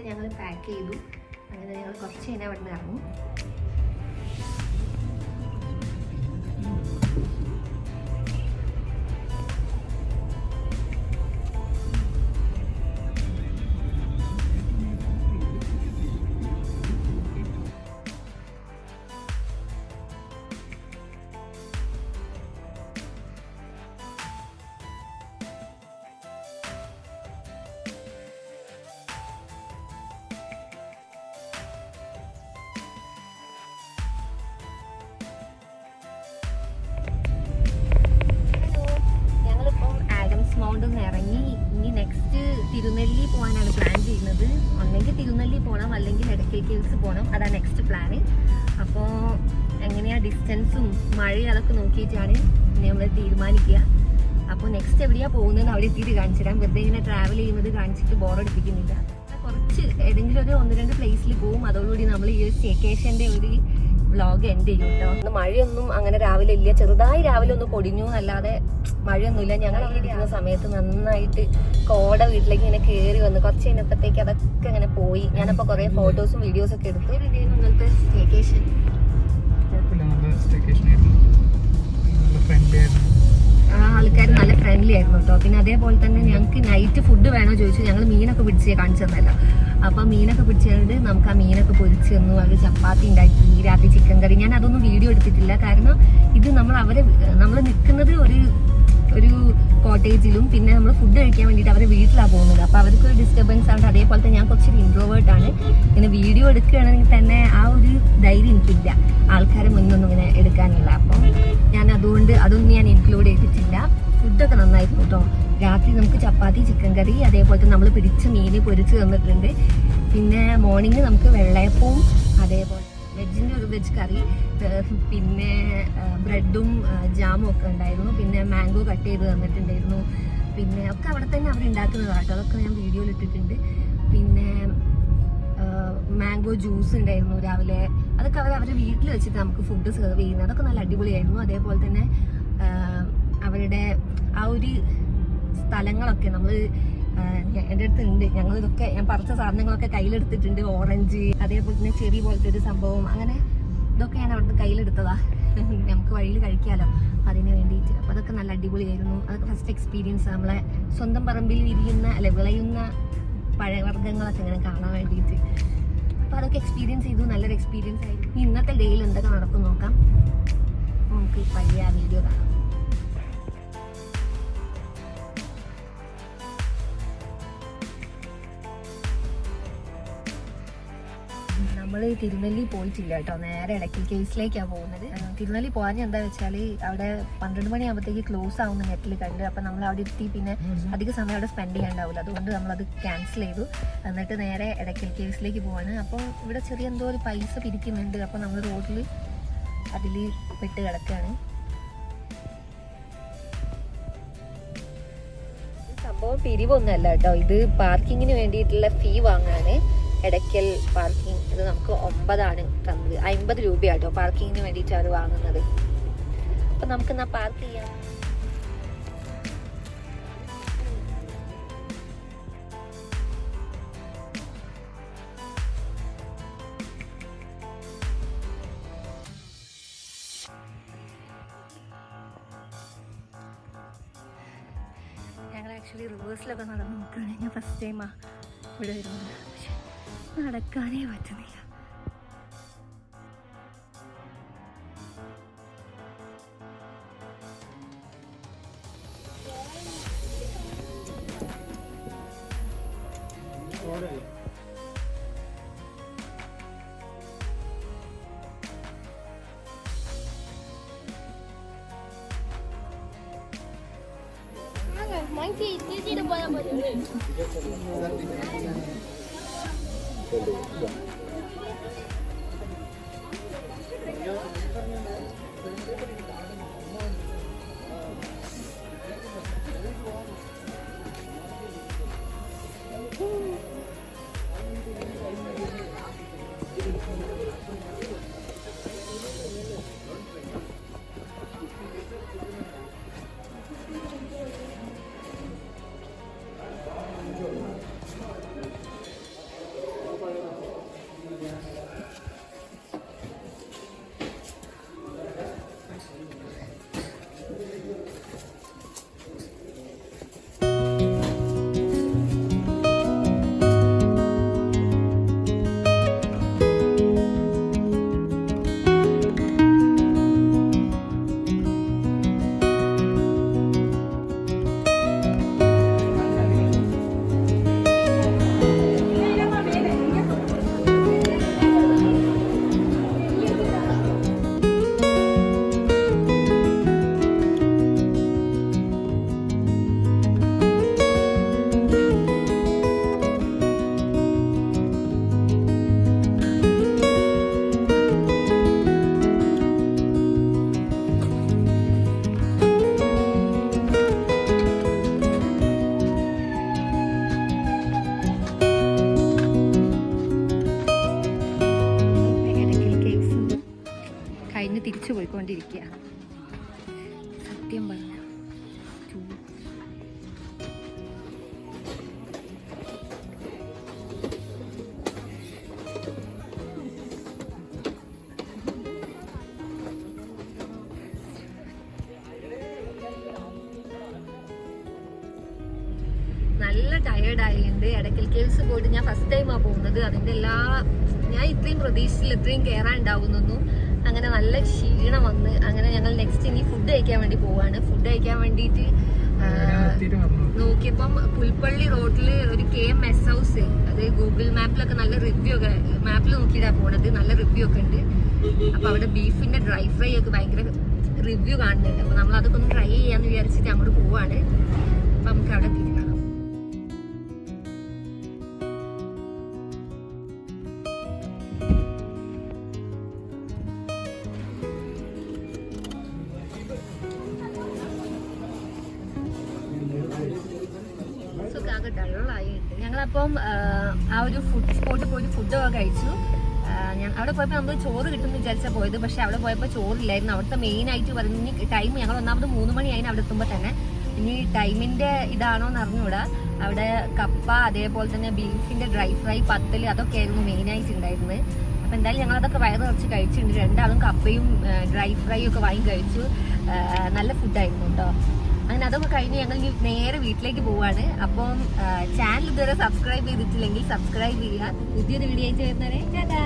ഒക്കെ ഞങ്ങൾ പാക്ക് ചെയ്തു. അങ്ങനെ ഞങ്ങൾ കുറച്ച് കഴിഞ്ഞാൽ അവിടെ നിന്ന് ഇറങ്ങും. മൗണ്ടിൽ ഇറങ്ങി ഇനി നെക്സ്റ്റ് തിരുനെല്ലി പോകാനാണ് പ്ലാൻ ചെയ്യുന്നത്. ഒന്നെങ്കിൽ തിരുനെല്ലി പോകണം, അല്ലെങ്കിൽ എടക്കൽ കേവ്സ് പോകണം. അതാണ് നെക്സ്റ്റ് പ്ലാന്. അപ്പോൾ എങ്ങനെയാ ഡിസ്റ്റൻസും മഴയും അതൊക്കെ നോക്കിയിട്ടാണ് നമ്മൾ തീരുമാനിക്കുക. അപ്പോൾ നെക്സ്റ്റ് എവിടെയാണ് പോകുന്നതെന്ന് അവിടെ എത്തിയിട്ട് കാണിച്ചു തരാം. വെറുതെ ഇങ്ങനെ ട്രാവൽ ചെയ്യുന്നത് കാണിച്ചിട്ട് ബോറടിപ്പിക്കുന്നില്ല. കുറച്ച് ഏതെങ്കിലും ഒരു 1-2 പ്ലേസിൽ പോകും. അതോടുകൂടി നമ്മൾ ഈ ഒരു സ്റ്റേക്കേഷൻ്റെ ഒരു വ്ളോഗ് എൻഡ് ചെയ്യും കേട്ടോ. മഴയൊന്നും അങ്ങനെ രാവിലെ ഇല്ല, ചെറുതായി രാവിലെ ഒന്ന് പൊടിഞ്ഞു അല്ലാതെ മഴയൊന്നുമില്ല. ഞങ്ങൾ അവിടെ ഇരിക്കുന്ന സമയത്ത് നന്നായിട്ട് കോട വീട്ടിലേക്ക് ഇങ്ങനെ കയറി വന്ന് കുറച്ച് കഴിഞ്ഞപ്പോഴത്തേക്ക് അതൊക്കെ ഇങ്ങനെ പോയി. ഞാനപ്പോൾ കുറേ ഫോട്ടോസും വീഡിയോസും ഒക്കെ എടുത്തു. ഇന്നത്തെ സ്റ്റേക്കേഷൻ ആൾക്കാർ നല്ല ഫ്രണ്ട്ലി ആയിരുന്നു കേട്ടോ. പിന്നെ അതേപോലെ തന്നെ ഞങ്ങൾക്ക് നൈറ്റ് ഫുഡ് വേണോ ചോദിച്ചു. ഞങ്ങൾ മീനൊക്കെ പിടിച്ച് കാണിച്ചു തന്നല്ലോ. അപ്പം മീനൊക്കെ പിടിച്ചുകൊണ്ട് നമുക്ക് ആ മീനൊക്കെ പൊരിച്ച് തന്നു. അത് ചപ്പാത്തി ഉണ്ടാക്കി, രാത്രി ചിക്കൻ കറി. ഞാൻ അതൊന്നും വീഡിയോ എടുത്തിട്ടില്ല, കാരണം ഇത് നമ്മൾ നിൽക്കുന്നത് ഒരു കോട്ടേജിലും പിന്നെ നമ്മൾ ഫുഡ് കഴിക്കാൻ വേണ്ടിയിട്ട് അവരെ വീട്ടിലാണ് പോകുന്നത്. അപ്പോൾ അവർക്കൊരു ഡിസ്റ്റർബൻസ് ആണ്. അതേപോലെ തന്നെ ഞാൻ കുറച്ചൊരു ഇൻട്രോവേർട്ടാണ്. ഇങ്ങനെ വീഡിയോ എടുക്കുകയാണെങ്കിൽ തന്നെ ആ ഒരു ധൈര്യം എനിക്കില്ല ആൾക്കാരെ മുന്നൊന്നും ഇങ്ങനെ എടുക്കാനുള്ള. അപ്പം ഞാൻ അതുകൊണ്ട് അതൊന്നും ഞാൻ ഇൻക്ലൂഡ് ചെയ്തിട്ടില്ല. ഫുഡൊക്കെ നന്നായിരുന്നു കേട്ടോ. രാത്രി നമുക്ക് ചപ്പാത്തി, ചിക്കൻ കറി, അതേപോലെ തന്നെ നമ്മൾ പിടിച്ച മീൻ പൊരിച്ച് തന്നിട്ടുണ്ട്. പിന്നെ മോർണിംഗ് നമുക്ക് വെള്ളയപ്പവും അതേപോലെ വെജ് കറി, പിന്നെ ബ്രെഡും ജാമും ഒക്കെ ഉണ്ടായിരുന്നു. പിന്നെ മാംഗോ കട്ട് ചെയ്ത് തന്നിട്ടുണ്ടായിരുന്നു. പിന്നെ ഒക്കെ അവിടെ തന്നെ അവർ ഉണ്ടാക്കുന്നതാണ് കേട്ടോ. അതൊക്കെ ഞാൻ വീഡിയോയിൽ ഇട്ടിട്ടുണ്ട്. പിന്നെ മാംഗോ ജ്യൂസ് ഉണ്ടായിരുന്നു രാവിലെ. അതൊക്കെ അവരുടെ വീട്ടിൽ വെച്ചിട്ട് നമുക്ക് ഫുഡ് സെർവ് ചെയ്യുന്നത്. അതൊക്കെ നല്ല അടിപൊളിയായിരുന്നു. അതേപോലെ തന്നെ അവരുടെ ആ ഒരു സ്ഥലങ്ങളൊക്കെ നമ്മൾ എൻ്റെ അടുത്ത് ഉണ്ട്. ഞങ്ങളിതൊക്കെ ഞാൻ പറിച്ച സാധനങ്ങളൊക്കെ കയ്യിലെടുത്തിട്ടുണ്ട്. ഓറഞ്ച്, അതേപോലെ തന്നെ ചെറി പോലത്തെ ഒരു സംഭവം, അങ്ങനെ ഇതൊക്കെ ഞാൻ അവിടുന്ന് കയ്യിലെടുത്തതാ. നമുക്ക് വഴിയിൽ കഴിക്കാമല്ലോ, അതിന് വേണ്ടിയിട്ട്. അപ്പോൾ അതൊക്കെ നല്ല അടിപൊളിയായിരുന്നു. അതൊക്കെ ഫസ്റ്റ് എക്സ്പീരിയൻസ്. നമ്മളെ സ്വന്തം പറമ്പിൽ വിളയുന്ന പഴവർഗ്ഗങ്ങളൊക്കെ ഇങ്ങനെ കാണാൻ വേണ്ടിയിട്ട്. അപ്പോൾ അതൊക്കെ എക്സ്പീരിയൻസ് ചെയ്തു. നല്ലൊരു എക്സ്പീരിയൻസ് ആയിരുന്നു. ഇന്നത്തെ ഡേയിൽ എന്തൊക്കെ നടക്കും നോക്കാം. നമുക്ക് വലിയ വീഡിയോ കാണാം. നമ്മൾ തിരുനെല്ലി പോയിട്ടില്ല കേട്ടോ. നേരെ എടക്കൽ കേവ്സിലേക്കാണ് പോകുന്നത്. തിരുനെല്ലി പോകാൻ എന്താ വെച്ചാൽ അവിടെ 12 മണിയാകുമ്പോഴത്തേക്ക് ക്ലോസ് ആവുന്ന നെറ്റിൽ കണ്ട്. അപ്പം നമ്മൾ അവിടെ എത്തി പിന്നെ അധിക സമയം അവിടെ സ്പെൻഡ് ചെയ്യാണ്ടാവില്ല. അതുകൊണ്ട് നമ്മളത് ക്യാൻസൽ ചെയ്തു. എന്നിട്ട് നേരെ എടക്കൽ കേവ്സിലേക്ക് പോവാണ്. അപ്പോൾ ഇവിടെ ചെറിയ എന്തോ ഒരു പൈസ പിരിക്കുന്നുണ്ട്. അപ്പോൾ നമ്മൾ റോഡിൽ അതിൽ പെട്ട് കിടക്കുകയാണ്. സംഭവം പിരിവൊന്നുമല്ല കേട്ടോ. ഇത് പാർക്കിങ്ങിന് വേണ്ടിയിട്ടുള്ള ഫീ വാങ്ങാണ്. എടക്കൽ പാർക്കിംഗ് ഇത് നമുക്ക് 9 തന്നത്. 50 രൂപയാട്ടോ പാർക്കിങ്ങിന് വേണ്ടിയിട്ട് അവർ വാങ്ങുന്നത്. അപ്പം നമുക്കെന്നാ പാർക്ക് ചെയ്യാം. ഞങ്ങൾ ആക്ച്വലി റിവേഴ്സിലൊക്കെ നടന്ന് നോക്കുകയാണ്. ഞാൻ ഫസ്റ്റ് ടൈമാണ് ഇവിടെ വരുന്നത്. പക്ഷെ നടക്കാനേ പറ്റുന്നില്ല. കഴിച്ചുകൊണ്ടിരിക്കുക. സത്യം പറഞ്ഞ നല്ല ടയേർഡായിട്ടുണ്ട്. എടക്കൽ കേവ്സ് പോയിട്ട് ഞാൻ ഫസ്റ്റ് ടൈമാണ് പോകുന്നത്. അതിൻ്റെ ഞാൻ ഇത്രയും പ്രതീക്ഷിച്ചില്ല ഇത്രയും കയറാനുണ്ടാവുന്നൊന്നും. അങ്ങനെ നല്ല ക്ഷീണം വന്ന് അങ്ങനെ ഞങ്ങൾ നെക്സ്റ്റ് ഇനി ഫുഡ് കഴിക്കാൻ വേണ്ടി പോവാണ്. ഫുഡ് കഴിക്കാൻ വേണ്ടിയിട്ട് നോക്കിയപ്പം പുൽപ്പള്ളി റോഡിൽ ഒരു KMS ഹൗസ്, അത് ഗൂഗിൾ മാപ്പിലൊക്കെ നല്ല റിവ്യൂ ഒക്കെ, മാപ്പിൽ നോക്കിയിട്ടാണ് പോണത്, നല്ല റിവ്യൂ ഒക്കെ ഉണ്ട്. അപ്പൊ അവിടെ ബീഫിന്റെ ഡ്രൈ ഫ്രൈ ഒക്കെ ഭയങ്കര റിവ്യൂ കാണുന്നുണ്ട്. അപ്പൊ നമ്മൾ അതൊക്കെ ഒന്ന് ട്രൈ ചെയ്യാന്ന് വിചാരിച്ചിട്ട് അങ്ങോട്ട് പോവാണ്. അപ്പൊ നമുക്ക് അവിടെ തിരിക്കണം. ഡള്ളായിട്ട് ഞങ്ങളപ്പം ആ ഒരു ഫുഡ് സ്പോട്ടിൽ പോയിട്ട് ഫുഡൊക്കെ കഴിച്ചു. അവിടെ പോയപ്പോൾ നമ്മൾ ചോറ് കിട്ടുമെന്ന് വിചാരിച്ചാൽ പോയത്. പക്ഷെ അവിടെ പോയപ്പോൾ ചോറില്ലായിരുന്നു. അവിടുത്തെ മെയിൻ ആയിട്ട് പറഞ്ഞു ടൈം ഞങ്ങൾ ഒന്നാമത് 3 മണിയായി അവിടെ എത്തുമ്പോൾ തന്നെ. ഇനി ടൈമിന്റെ ഇതാണോ എന്ന് അറിഞ്ഞൂടാ. അവിടെ കപ്പ, അതേപോലെ തന്നെ ബീഫിന്റെ ഡ്രൈ ഫ്രൈ, പത്തല്, അതൊക്കെ ആയിരുന്നു മെയിൻ ആയിട്ട് ഉണ്ടായിരുന്നത്. അപ്പൊ എന്തായാലും ഞങ്ങൾ അതൊക്കെ വയറ് നിറച്ച് കഴിച്ചിട്ടുണ്ട്. രണ്ടാളും കപ്പയും ഡ്രൈ ഫ്രൈ ഒക്കെ വാങ്ങി കഴിച്ചു. നല്ല ഫുഡായിരുന്നു കേട്ടോ. അങ്ങനെ അതൊക്കെ കഴിഞ്ഞ് ഞങ്ങൾ നേരെ വീട്ടിലേക്ക് പോവാണ്. അപ്പം ചാനൽ ഇതുവരെ സബ്സ്ക്രൈബ് ചെയ്തിട്ടില്ലെങ്കിൽ സബ്സ്ക്രൈബ് ചെയ്യുക. പുതിയൊരു വീഡിയോ ആയിട്ട് വരുന്നവരെ ടാറ്റാ.